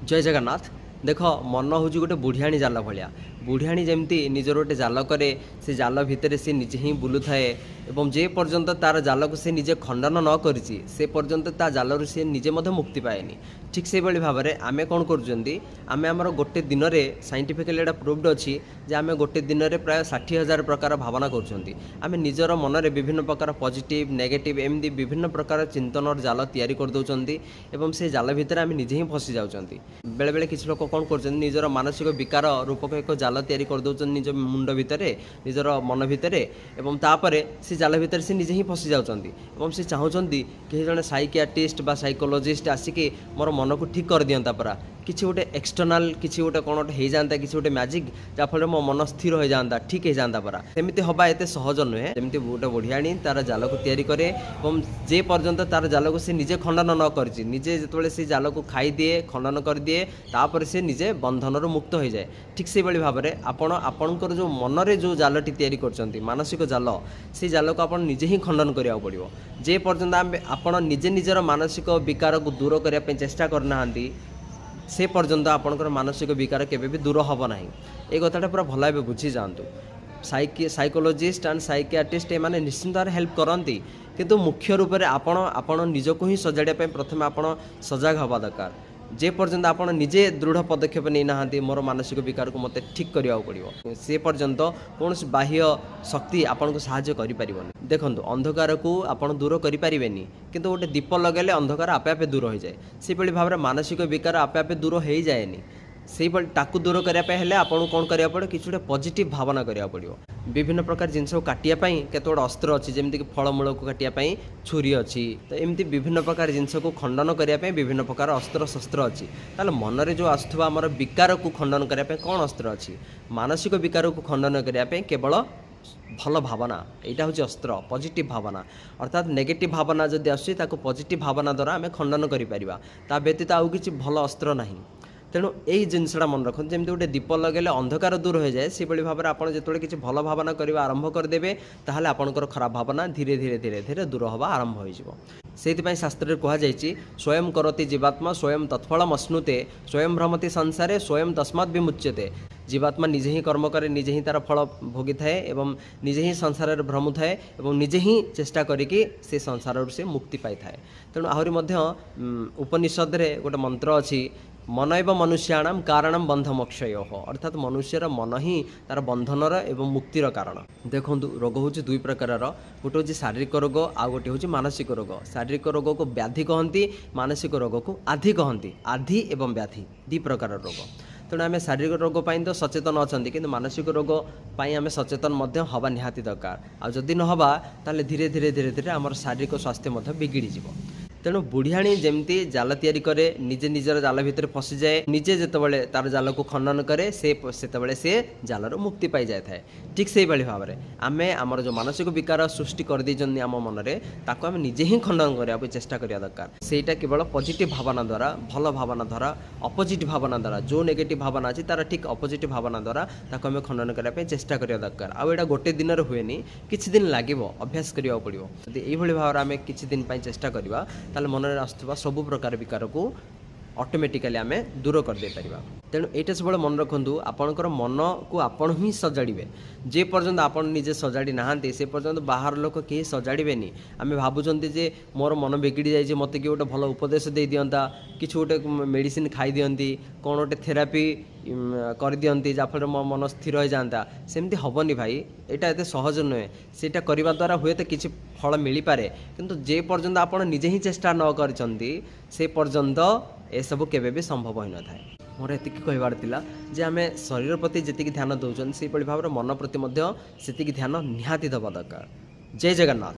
जय जगन्नाथ। देख मन हूँ गोटे बुढ़ियाणी जाल भाया बुढ़ियाणी जमती निजर गोटे जाल कै से जाल भितर सी निजे ही बुलू थाए एवं जे पर्यंत तार जाल को सी निजे खंडन न करिछि से पर्यंत ता जालू सी निजे मुक्ति पाएनि। ठीक से भाव में आम कौन कर गोटे दिन में साइंटिफिकली एटा प्रूव्ड अच्छी जे आम गोटे दिन में प्राय 60,000 प्रकार भावना करें निजर मन में विभिन्न प्रकार पॉजिटिव नेगेटिव एमती विभिन्न प्रकार चिंतन जाल तैयारी करदे एवं से जाल भितर आम निजे ही फसी जाऊँच। बेले बेले किसी लोक कौन कर निजर मानसिक विकार रूपक एक जाल तैयारी करदे निज मुंड भितर निजर मन भितर एवं तापर से जाल भितर से निजे ही फसी जाऊँच एवं से चाहूँगी कहीं जड़े साइकियाट्रिस्ट बा साइकोलोजिस्ट आसिक मोर मन को ठीक कर दियंता परा किसी गोटे एक्सटर्नाल किसी गोटे कौन गोटे हो जाता किसी गोटे मैजिक जहाँफल मो मन स्थिर हो जाता ठीक हो जाता परा सेमती हवा एत सहज नुहे जमी गोटे बुढ़ियाणी तार जाल को तैयारी करे और जे पर्यंत तार जाल को सी निजे खंडन न कर निजे जो से जाल को खाई दिए खंडन कर दिए तापर से निजे बंधन मुक्त हो जाए। ठीक से भाव में आपणकर जो मन में जो जालटी तैयारी कर मानसिक जाल से जाल को आप निजे ही खंडन करा पड़ो जे पर्यंत आप निजे निजर मानसिक विकार को दूर करने चेष्टा करना से पर्यंत आपणकर मानसिक विकार केबे भी दूर हम ना। ये कथाटा पूरा भल भाव बुझी जातु साइकोलोजिस्ट एंड साइकियाट्रिस्ट ए माने निश्चित भाव हेल्प करती किंतु मुख्य रूप से आपण निजको ही सजाड़िया प्रथम आप सजग हवा दरकार जे पर्यंत आप निजे दृढ़ पदक्षेप नहीं ना मोर मानसिक विकार को मत ठीक करने पड़ो से पर्यंत कौन बाह्य शक्ति आपन को साहाय्य करें। देखो अंधकार को आप दूर करें किंतु गोटे दीप लगेले अंधकार आपे आपे दूर हो जाए से भाव में मानसिक विकार आपे आपे दूर हो जाएनि से ताकू दूर करने आपको कौन करा पड़ो कि गोटे पॉजिटिव भावना करा पड़ो विभिन्न प्रकार जिनस को काटियापाई केत गोटे अस्त्र अच्छी जमीक फलमूल को काटियापाई छुरी अच्छी तो एमती विभिन्न प्रकार जिनस को खंडन करने विभिन्न प्रकार अस्त्र शस्त्र अच्छी ताल मन में जो आसुवा आमर विकार को खंडन करने कौन अस्त्र अच्छी मानसिक विकार को खंडन करने केवल भल भावना यहाँ हूँ अस्त्र पॉजिटिव भावना अर्थात नेगेटिव भावना जब आसको पॉजिटिव भावना द्वारा आम खंडन कर व्यतीत आउ कि भल अस्त्र नहीं। तेणु यही जिनसा मन रखते जमी गोटे दीप लगे अंधकार दूर हो जाए से भाव में आपड़ जो किसी भल भावना करने आरंभ करदे ताहले आपणकर खराब भावना धीरे धीरे धीरे धीरे दूर हवा आरंभ हो। शास्त्र कहुई स्वयं करोति जीवात्मा स्वयं तत्फलम अश्नुते स्वयं भ्रमति संसारे स्वयं तस्मात् विमुच्यते। जीवात्मा निजे ही कर्म करे निजे ही तार फल भोगी थाए एवं निजे ही संसार भ्रमु थाए एवं निजे ही चेष्टा करिकी से संसार से मुक्ति पाई थाए। तेणु आहरी उपनिषद रे गोटे मंत्र अच्छी मन एवं मनुष्याणाम कारणम बंधमोक्षय अर्थात मनुष्यर मन ही तार बंधनर एवं मुक्तिर कारण। देखो रोग हूँ दुई प्रकार गोटे हूँ शारीरिक रोग आ गोटे हूँ मानसिक रोग। शारीरिक रोग को व्याधि कहती मानसिक रोग को आधि कहती आधि एवं व्याधि दी प्रकार रोग। तेणु आम शारीरिक रोग तो सचेतन अच्छा कि मानसिक रोग आम सचेतन हवा निहाती दरकार आदि न हवा ताले धीरे धीरे धीरे धीरे आम शारीरिक स्वास्थ्य बिगिड़ी जीव। तेणु बुढ़ियाणी जमती जाल तैयारी करे निजे निजर जाल भितर फसी जाए निजे जितेबाला तार जाल को खंडन करे से जालर मुक्ति पाई जाए थाए। ठीक से भाव में आम आमर जो मानसिक विकार सृष्टि कर देछन आम मन में ताको आम निजे ही खंडन करने चेष्टा करिया दरकार। सेटा केवल पॉजिटिव भावना द्वारा भल भावना द्वारा अपोजिट भावना द्वारा जो नेगेटिव भावना अच्छी तार ठीक अपोजिट भावना द्वारा ताको आम खंडन करने चेष्टा करिया दरकार। आ एटा गोटे दिन हुएनी किछि दिन लागिबो अभ्यास करिया पड़िबो। यदि एही भाव में आम किछि दिन पई चेष्टा करिबा ताले मन में आसुवा सबु प्रकार विकार को ऑटोमेटिकली आम दूर करदे पारिबा। तेणु एटा सब मन रखु आपणकर मन को आपण ही सजाड़े जे पर्यंत आपन निजे सजाड़ी नहांती से पर्यंत बाहर लोक कहीं सजाड़े आम भावुंट जे मोर मन बिगड़ी जाए मत कि गोटे भल उपदेश दे दिंता कि गोटे मेडिसिन खाई दिंती कौन गोटे थेरापी कर दिंती जहाँफल मो मन स्थिर हो जाता सेमती हेनी भाई यहाँ एत सहज नुहे सेटा करने द्वारा हुए तो किसी फल मिल पारे किंतु जे पर्यंत आप निजे ही चेष्टा न करछंती से पर्यंत ए सब केबे भी संभव हो न थाए। मोर एतिकी कहबार थिला जे आमे शरीर प्रति जेतिकी ध्यान दउछन से भाव मन प्रति मध्य सेतिकी ध्यान निहाती दबा दरकार। जय जगन्नाथ।